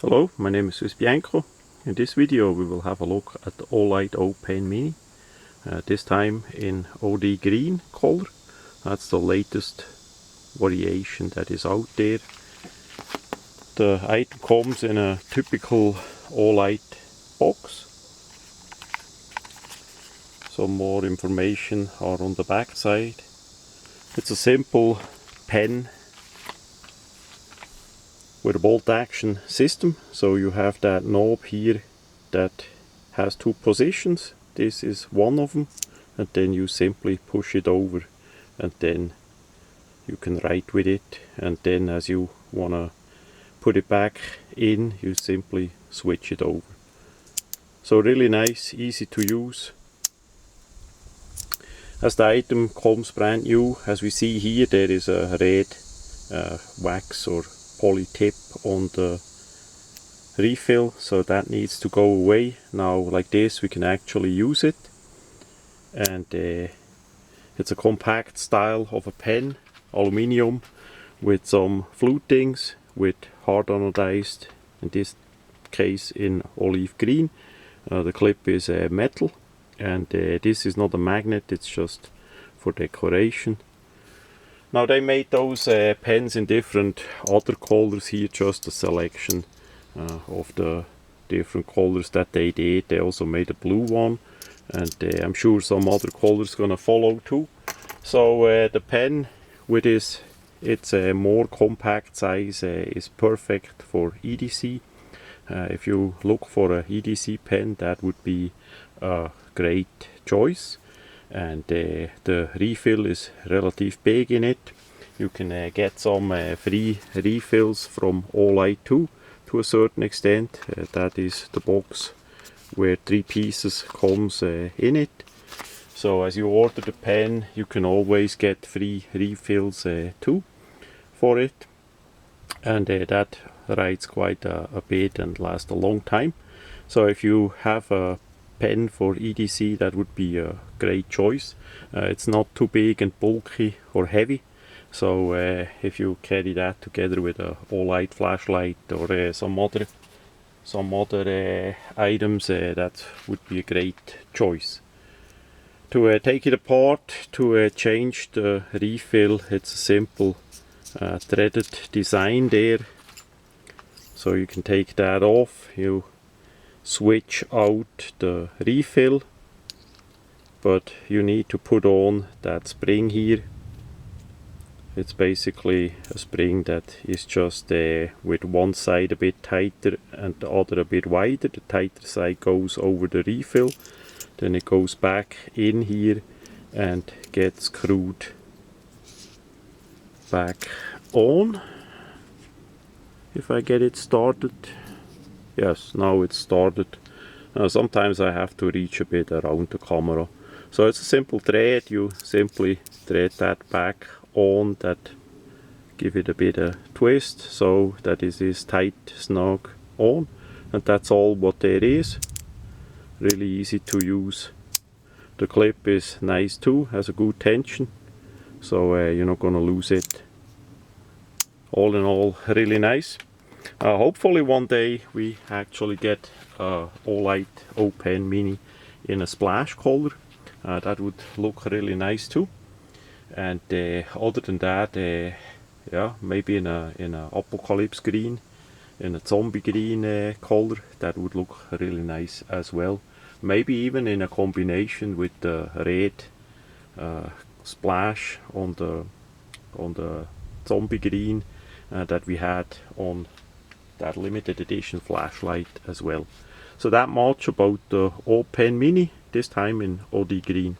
Hello, my name is Bianco. In this video we will have a look at the Olight O Pen Mini. This time in OD green color. That's the latest variation that is out there. The item comes in a typical Olight box. Some more information are on the back side. It's a simple pen with a bolt action system. So you have that knob here that has two positions. This is one of them, and then you simply push it over and then you can write with it, and then as you want to put it back in, you simply switch it over. So really nice, easy to use. As the item comes brand new, as we see here, there is a red wax or poly tip on the refill, so that needs to go away. Now like this we can actually use it, and it's a compact style of a pen, aluminium with some flutings with hard anodized, in this case in olive green. The clip is metal, and this is not a magnet, it's just for decoration. Now they made those pens in different other colors here, just a selection of the different colors that they did. They also made a blue one, and I'm sure some other colors gonna follow too. So the pen with this, it's a more compact size, is perfect for EDC. If you look for a EDC pen, that would be a great choice. And the refill is relatively big in it. You can get some free refills from Olight too, to a certain extent. That is the box where 3 pieces comes in it. So as you order the pen, you can always get free refills too for it, and that writes quite a bit and lasts a long time. So if you have a pen for EDC, that would be a great choice. It's not too big and bulky or heavy, so if you carry that together with a Olight flashlight or some other items, that would be a great choice. To take it apart, to change the refill, it's a simple threaded design there. So you can take that off, you switch out the refill, but you need to put on that spring here. It's basically a spring that is just with one side a bit tighter and the other a bit wider. The tighter side goes over the refill, then it goes back in here and gets screwed back on. If I get it started. Yes, now it's started. Sometimes I have to reach a bit around the camera. So it's a simple thread, you simply thread that back on, that give it a bit of twist so that it is tight, snug on, and that's all what there is. Really easy to use. The clip is nice too, has a good tension, so you're not gonna lose it. All in all, really nice. Hopefully one day we actually get Olight O Pen Mini in a splash color. That would look really nice too. And other than that, yeah, maybe in a apocalypse green, in a zombie green color, that would look really nice as well. Maybe even in a combination with the red splash on the zombie green that we had on that limited edition flashlight as well. So that much about the O Pen Mini, this time in OD green.